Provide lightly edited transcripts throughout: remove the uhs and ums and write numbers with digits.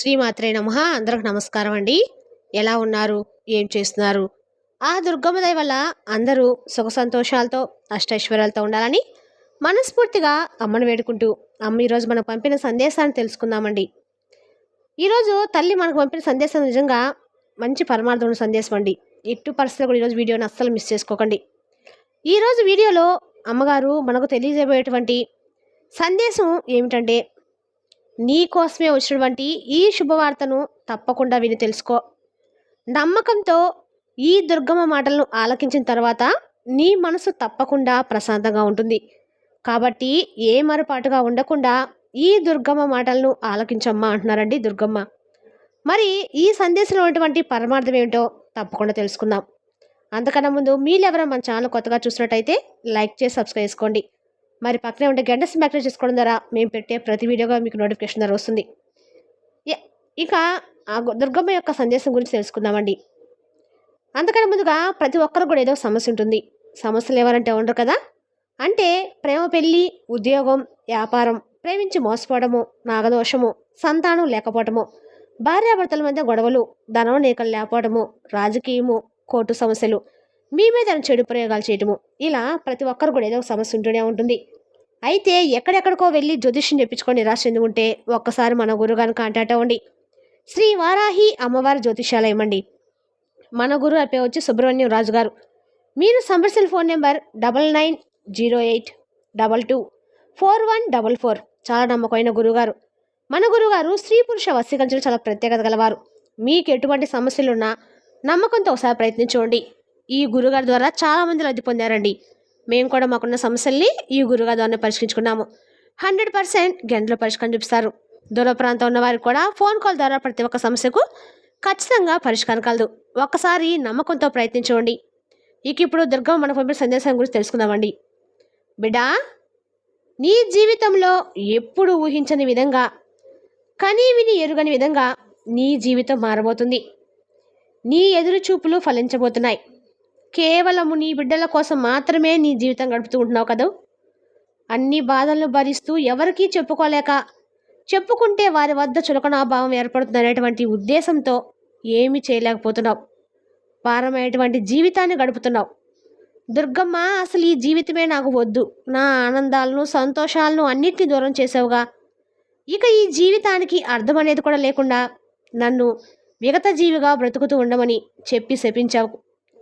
శ్రీమాత్రే నమః. అందరికి నమస్కారం అండి. ఎలా ఉన్నారు? ఏం చేస్తున్నారు? ఆ దుర్గమ్మ దయ వల్ల అందరూ సుఖ సంతోషాలతో అష్టైశ్వర్యాలతో ఉండాలని మనస్ఫూర్తిగా అమ్మను వేడుకుంటూ అమ్మ ఈరోజు మనకు పంపిన సందేశాన్ని తెలుసుకుందామండి. ఈరోజు తల్లి మనకు పంపిన సందేశం నిజంగా మంచి పరమార్థం ఉన్న సందేశం అండి. ఎట్టు పరిస్థితులు కూడా ఈరోజు వీడియోని అస్సలు మిస్ చేసుకోకండి. ఈరోజు వీడియోలో అమ్మగారు మనకు తెలియజేయబోయేటువంటి సందేశం ఏమిటంటే, నీ కోసమే వచ్చినటువంటి ఈ శుభవార్తను తప్పకుండా విని తెలుసుకో. నమ్మకంతో ఈ దుర్గమ్మ మాటలను ఆలకించిన తర్వాత నీ మనసు తప్పకుండా ప్రశాంతంగా ఉంటుంది. కాబట్టి ఏ మరుపాటుగా ఉండకుండా ఈ దుర్గమ్మ మాటలను ఆలకించమ్మా అంటున్నారండి దుర్గమ్మ. మరి ఈ సందేశంలో ఉన్నటువంటి పరమార్థం ఏమిటో తప్పకుండా తెలుసుకుందాం. అంతకన్నా ముందు మీరెవరైనా మన ఛానల్ కొత్తగా చూసినట్టయితే లైక్ చేసి సబ్స్క్రైబ్ చేసుకోండి. మరి పక్కనే ఉంటే గంట సింబల్ యాక్టివేట్ చేసుకోవడం ద్వారా మేము పెట్టే ప్రతి వీడియోగా మీకు నోటిఫికేషన్ ద్వారా వస్తుంది. ఇక ఆ దుర్గమ్మ యొక్క సందేశం గురించి తెలుసుకుందామండి. అంతకన్నా ముందుగా ప్రతి ఒక్కరికి కూడా ఏదో సమస్య ఉంటుంది. సమస్యలు ఎవరంటే ఉండరు కదా. అంటే ప్రేమ, పెళ్ళి, ఉద్యోగం, వ్యాపారం, ప్రేమించి మోసపోవడము, నాగదోషము, సంతానం లేకపోవడము, భార్యాభర్తల మధ్య గొడవలు, ధనం నీకలు లేకపోవడము, రాజకీయము, కోర్టు సమస్యలు, మీ మీద చెడు ప్రయోగాలు చేయటము, ఇలా ప్రతి ఒక్కరు కూడా ఏదో సమస్య ఉంటూనే ఉంటుంది. అయితే ఎక్కడెక్కడికో వెళ్ళి జ్యోతిష్యం చెప్పించుకొని నిరాశ చెందుకుంటే ఒక్కసారి మన గురుగారిని కాంటాక్ట్ అవ్వండి. శ్రీ వారాహి అమ్మవారి జ్యోతిష్యాలయం అండి. మన గురువు అయిపోయి వచ్చి సుబ్రహ్మణ్యం రాజు గారు. మీరు సంప్రదించిన ఫోన్ నెంబర్ 9908224144. చాలా నమ్మకమైన గురుగారు. మన గురుగారు స్త్రీ పురుష వశీకరణలో చాలా ప్రత్యేకత గలవారు. మీకు ఎటువంటి సమస్యలున్నా నమ్మకంతో ఒకసారి ప్రయత్నించండి. ఈ గురుగారి ద్వారా చాలామంది లబ్ధి పొందారండి. మేము కూడా మాకున్న సమస్యల్ని ఈ గురుగారి ద్వారా పరిష్కరించుకున్నాము. 100% గంటలో పరిష్కారం చూపిస్తారు. దూర ప్రాంతం ఉన్న వారికి కూడా ఫోన్ కాల్ ద్వారా ప్రతి ఒక్క సమస్యకు ఖచ్చితంగా పరిష్కారం కలదు. ఒక్కసారి నమ్మకంతో ప్రయత్నించండి. ఇప్పుడు దుర్గమ్మ మనకు పంపిన సందేశం గురించి తెలుసుకుందామండి. బిడ్డా, నీ జీవితంలో ఎప్పుడు ఊహించని విధంగా, కనీ విని ఎరుగని విధంగా నీ జీవితం మారబోతుంది. నీ ఎదురు చూపులు ఫలించబోతున్నాయి. కేవలము నీ బిడ్డల కోసం మాత్రమే నీ జీవితం గడుపుతూ ఉంటున్నావు కదా. అన్ని బాధలను భరిస్తూ ఎవరికీ చెప్పుకోలేక, చెప్పుకుంటే వారి వద్ద చులకనాభావం ఏర్పడుతుంది అనేటువంటి ఉద్దేశంతో ఏమీ చేయలేకపోతున్నావు. భారమైనటువంటి జీవితాన్ని గడుపుతున్నావు. దుర్గమ్మ, అసలు ఈ జీవితమే నాకు వద్దు, నా ఆనందాలను సంతోషాలను అన్నిటినీ దూరం చేసావుగా, ఇక ఈ జీవితానికి అర్థం అనేది కూడా లేకుండా నన్ను విగత జీవిగా బ్రతుకుతూ ఉండమని చెప్పి శపించావు.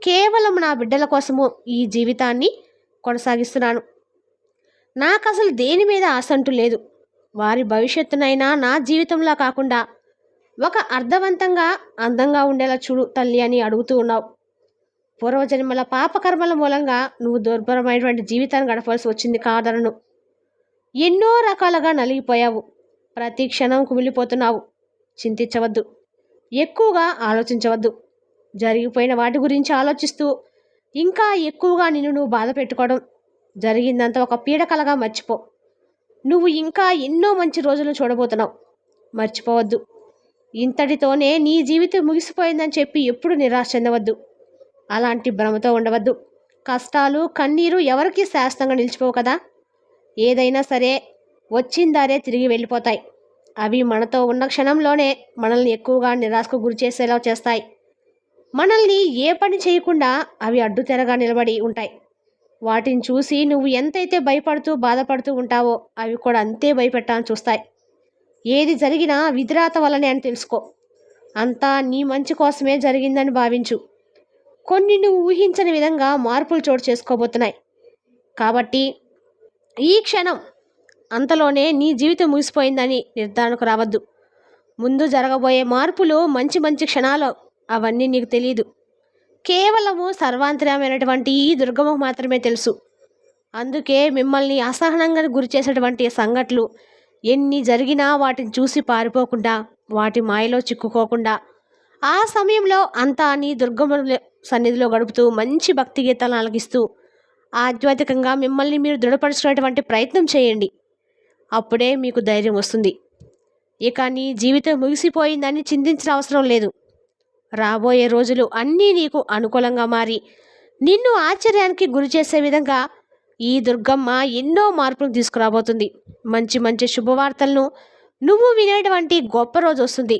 కేవలం నా బిడ్డల కోసము ఈ జీవితాన్ని కొనసాగిస్తున్నాను. నాకు అసలు దేని మీద ఆశ అంటూ లేదు. వారి భవిష్యత్తునైనా నా జీవితంలో కాకుండా ఒక అర్థవంతంగా అందంగా ఉండేలా చూడు తల్లి అని అడుగుతూ ఉన్నావు. పూర్వజన్మల పాపకర్మల మూలంగా నువ్వు దుర్భరమైనటువంటి జీవితాన్ని గడపవలసి వచ్చింది కాదనను. ఎన్నో రకాలుగా నలిగిపోయావు. ప్రతి క్షణం కుమిలిపోతున్నావు. చింతించవద్దు, ఎక్కువగా ఆలోచించవద్దు. జరిగిపోయిన వాటి గురించి ఆలోచిస్తూ ఇంకా ఎక్కువగా నువ్వు బాధ పెట్టుకోవడం, జరిగిందంతా ఒక పీడకలగా మర్చిపో. నువ్వు ఇంకా ఎన్నో మంచి రోజులను చూడబోతున్నావు. మర్చిపోవద్దు. ఇంతటితోనే నీ జీవితం ముగిసిపోయిందని చెప్పి ఎప్పుడు నిరాశ చెందవద్దు. అలాంటి భ్రమతో ఉండవద్దు. కష్టాలు, కన్నీరు ఎవరికీ శాశ్వతంగా నిలిచిపోవు కదా. ఏదైనా సరే వచ్చిందారే తిరిగి వెళ్ళిపోతాయి. అవి మనతో ఉన్న క్షణంలోనే మనల్ని ఎక్కువగా నిరాశకు గురి చేసేలా చేస్తాయి. మనల్ని ఏ పని చేయకుండా అవి అడ్డుతెరగా నిలబడి ఉంటాయి. వాటిని చూసి నువ్వు ఎంతైతే భయపడుతూ బాధపడుతూ ఉంటావో అవి కూడా అంతే భయపెట్టాలని చూస్తాయి. ఏది జరిగినా విధిరాత వల్లనే అని తెలుసుకో. అంతా నీ మంచి కోసమే జరిగిందని భావించు. కొన్ని నువ్వు ఊహించని విధంగా మార్పులు చోటు చేసుకోబోతున్నాయి. కాబట్టి ఈ క్షణం అంతలోనే నీ జీవితం ముగిసిపోయిందని నిర్ధారణకు రావద్దు. ముందు జరగబోయే మార్పులు మంచి మంచి క్షణాలు, అవన్నీ నీకు తెలియదు. కేవలము సర్వాంతర్యమైనటువంటి ఈ దుర్గమ్మకు మాత్రమే తెలుసు. అందుకే మిమ్మల్ని అసహనంగా గురి చేసేటువంటి సంఘటనలు ఎన్ని జరిగినా వాటిని చూసి పారిపోకుండా, వాటి మాయలో చిక్కుకోకుండా, ఆ సమయంలో అంతా నీ దుర్గమ్మ సన్నిధిలో గడుపుతూ మంచి భక్తి గీతాలను ఆలకిస్తూ ఆధ్యాత్మికంగా మిమ్మల్ని మీరు దృఢపరుచుకునేటువంటి ప్రయత్నం చేయండి. అప్పుడే మీకు ధైర్యం వస్తుంది. ఇక నీ జీవితం ముగిసిపోయిందని చింతించిన అవసరం లేదు. రాబోయే రోజులు అన్నీ నీకు అనుకూలంగా మారి నిన్ను ఆశ్చర్యానికి గురి చేసే విధంగా ఈ దుర్గమ్మ ఎన్నో మార్పులు తీసుకురాబోతుంది. మంచి మంచి శుభవార్తలను నువ్వు వినేటువంటి గొప్ప రోజు వస్తుంది.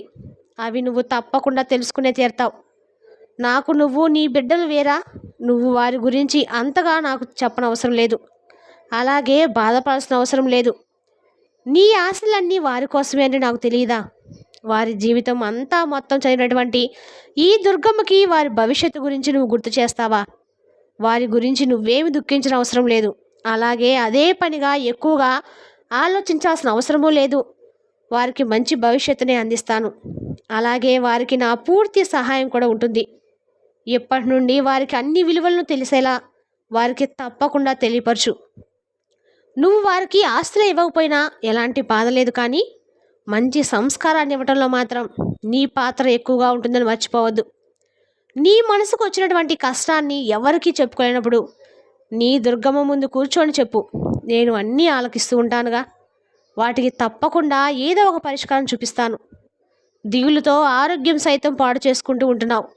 అవి నువ్వు తప్పకుండా తెలుసుకునే తీరుతావు. నాకు నువ్వు నీ బిడ్డలు వేరా, నువ్వు వారి గురించి అంతగా నాకు చెప్పనవసరం లేదు, అలాగే బాధపడాల్సిన అవసరం లేదు. నీ ఆశలన్నీ వారి కోసమే అని నాకు తెలియదా? వారి జీవితం అంతా మొత్తం చదివినటువంటి ఈ దుర్గమ్మకి వారి భవిష్యత్తు గురించి నువ్వు గుర్తు చేస్తావా? వారి గురించి నువ్వేమి దుఃఖించిన అవసరం లేదు, అలాగే అదే పనిగా ఎక్కువగా ఆలోచించాల్సిన అవసరమూ లేదు. వారికి మంచి భవిష్యత్తునే అందిస్తాను, అలాగే వారికి నా పూర్తి సహాయం కూడా ఉంటుంది. ఇప్పటి నుండి వారికి అన్ని విలువలను తెలిసేలా వారికి తప్పకుండా తెలియపరచు. నువ్వు వారికి ఆస్తులు ఇవ్వకపోయినా ఎలాంటి బాధ లేదు, కానీ మంచి సంస్కారాన్ని ఇవ్వటంలో మాత్రం నీ పాత్ర ఎక్కువగా ఉంటుందని మర్చిపోవద్దు. నీ మనసుకు వచ్చినటువంటి కష్టాన్ని ఎవరికీ చెప్పుకోలేనప్పుడు నీ దుర్గమ్మ ముందు కూర్చొని చెప్పు, నేను అన్నీ ఆలకిస్తూ ఉంటానుగా, వాటికి తప్పకుండా ఏదో ఒక పరిష్కారం చూపిస్తాను. దిగులుతో ఆరోగ్యం సైతం పాడు చేసుకుంటూ ఉంటున్నావు.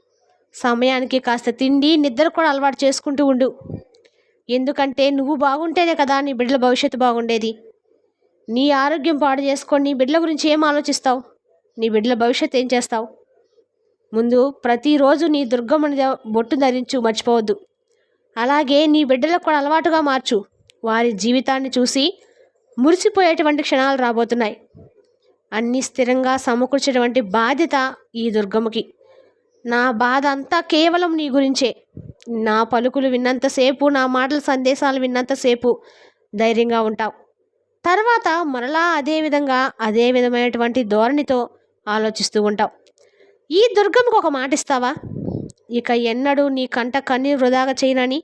సమయానికి కాస్త తిండి నిద్ర కూడా అలవాటు చేసుకుంటూ ఉండు. ఎందుకంటే నువ్వు బాగుంటేనే కదా నీ బిడ్డల భవిష్యత్తు బాగుండేది. నీ ఆరోగ్యం పాడు చేసుకొని నీ బిడ్డల గురించి ఏం ఆలోచిస్తావు? నీ బిడ్డల భవిష్యత్తు ఏం చేస్తావు? ముందు ప్రతిరోజు నీ దుర్గమ్మని బొట్టు ధరించు, మర్చిపోవద్దు. అలాగే నీ బిడ్డలకు కూడా అలవాటుగా మార్చు. వారి జీవితాన్ని చూసి మురిసిపోయేటువంటి క్షణాలు రాబోతున్నాయి. అన్నీ స్థిరంగా సమకూర్చేటువంటి బాధ్యత ఈ దుర్గమ్మకి. నా బాధ అంతా కేవలం నీ గురించే. నా పలుకులు విన్నంతసేపు, నా మాటల సందేశాలు విన్నంతసేపు ధైర్యంగా ఉంటావు. తర్వాత మరలా అదే విధమైనటువంటి ధోరణితో ఆలోచిస్తూ ఉంటావు. ఈ దుర్గమ్మకు ఒక మాట ఇస్తావా? ఇక ఎన్నడూ నీ కంట కన్నీరు వృధాగా చేయనని.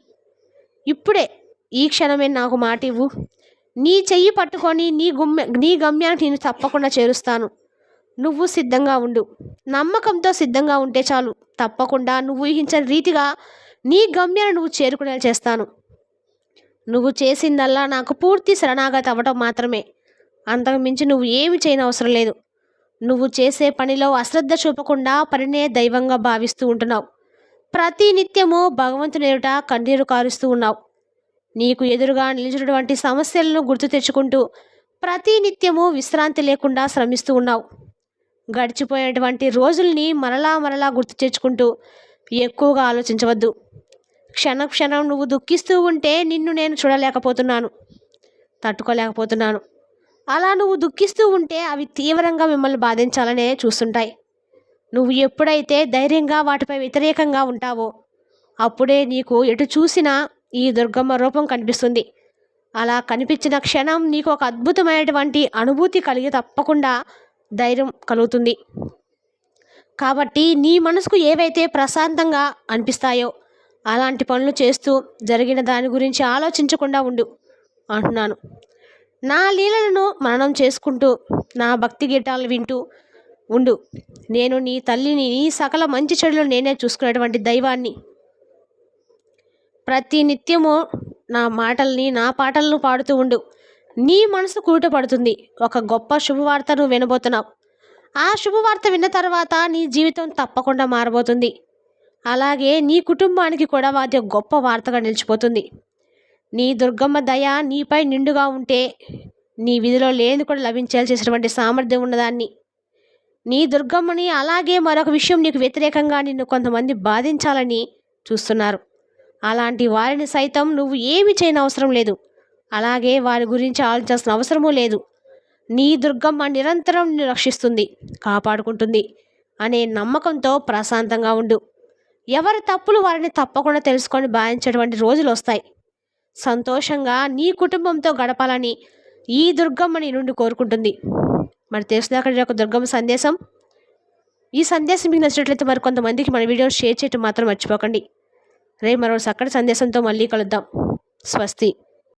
ఇప్పుడే ఈ క్షణమే నాకు మాట ఇవ్వు. నీ చెయ్యి పట్టుకొని నీ గమ్యానికి నేను తప్పకుండా చేరుస్తాను. నువ్వు సిద్ధంగా ఉండు. నమ్మకంతో సిద్ధంగా ఉంటే చాలు, తప్పకుండా నువ్వు ఊహించిన రీతిగా నీ గమ్యాన్ని నువ్వు చేరుకునేలా చేస్తాను. నువ్వు చేసిందల్లా నాకు పూర్తి శరణాగతి అవ్వటం మాత్రమే, అంతకు మించి నువ్వు ఏమి చేయని అవసరం లేదు. నువ్వు చేసే పనిలో అశ్రద్ధ చూపకుండా పనినే దైవంగా భావిస్తూ ఉంటున్నావు. ప్రతి నిత్యము భగవంతుని ఎదుట కన్నీరు కారుస్తూ ఉన్నావు. నీకు ఎదురుగా నిలిచినటువంటి సమస్యలను గుర్తు తెచ్చుకుంటూ ప్రతి నిత్యము విశ్రాంతి లేకుండా శ్రమిస్తూ ఉన్నావు. గడిచిపోయినటువంటి రోజుల్ని మరలా గుర్తు తెచ్చుకుంటూ ఎక్కువగా ఆలోచించవద్దు. క్షణం నువ్వు దుఃఖిస్తూ ఉంటే నిన్ను నేను చూడలేకపోతున్నాను, తట్టుకోలేకపోతున్నాను. అలా నువ్వు దుఃఖిస్తూ ఉంటే అవి తీవ్రంగా మిమ్మల్ని బాధించాలనే చూస్తుంటాయి. నువ్వు ఎప్పుడైతే ధైర్యంగా వాటిపై వ్యతిరేకంగా ఉంటావో అప్పుడే నీకు ఎటు చూసినా ఈ దుర్గమ్మ రూపం కనిపిస్తుంది. అలా కనిపించిన క్షణం నీకు ఒక అద్భుతమైనటువంటి అనుభూతి కలిగి తప్పకుండా ధైర్యం కలుగుతుంది. కాబట్టి నీ మనసుకు ఏవైతే ప్రశాంతంగా అనిపిస్తాయో అలాంటి పనులు చేస్తూ జరిగిన దాని గురించి ఆలోచించకుండా ఉండు అంటున్నాను. నా లీలలను మననం చేసుకుంటూ నా భక్తి గీతాలు వింటూ ఉండు. నేను నీ తల్లిని, నీ సకల మంచి చెడులు నేనే చూసుకునేటువంటి దైవాన్ని. ప్రతి నిత్యము నా మాటల్ని, నా పాటలను పాడుతూ ఉండు. నీ మనసు కూటపడుతుంది. ఒక గొప్ప శుభవార్త నువ్వు వినబోతున్నావు. ఆ శుభవార్త విన్న తర్వాత నీ జీవితం తప్పకుండా మారబోతుంది. అలాగే నీ కుటుంబానికి కూడా వాటి గొప్ప వార్తగా నిలిచిపోతుంది. నీ దుర్గమ్మ దయ నీపై నిండుగా ఉంటే నీ విధిలో లేని కూడా లభించాల్సినటువంటి సామర్థ్యం ఉన్నదాన్ని. నీ దుర్గమ్మని, అలాగే మరొక విషయం, నీకు వ్యతిరేకంగా నిన్ను కొంతమంది బాధించాలని చూస్తున్నారు. అలాంటి వారిని సైతం నువ్వు ఏమి చేయని అవసరం లేదు, అలాగే వారి గురించి ఆలోచించాల్సిన అవసరమూ లేదు. నీ దుర్గమ్మ నిరంతరం నిన్ను రక్షిస్తుంది, కాపాడుకుంటుంది అనే నమ్మకంతో ప్రశాంతంగా ఉండు. ఎవరి తప్పులు వారిని తప్పకుండా తెలుసుకొని భావించేటువంటి రోజులు వస్తాయి. సంతోషంగా నీ కుటుంబంతో గడపాలని ఈ దుర్గమ్మ నీ నుండి కోరుకుంటుంది. మరి తెలుసుదాకా ఒక దుర్గమ్మ సందేశం. ఈ సందేశం మీకు నచ్చినట్లయితే మరి కొంతమందికి మన వీడియోని షేర్ చేయటం మాత్రం మర్చిపోకండి. రేపు మరో చక్కటి సందేశంతో మళ్ళీ కలుద్దాం. స్వస్తి.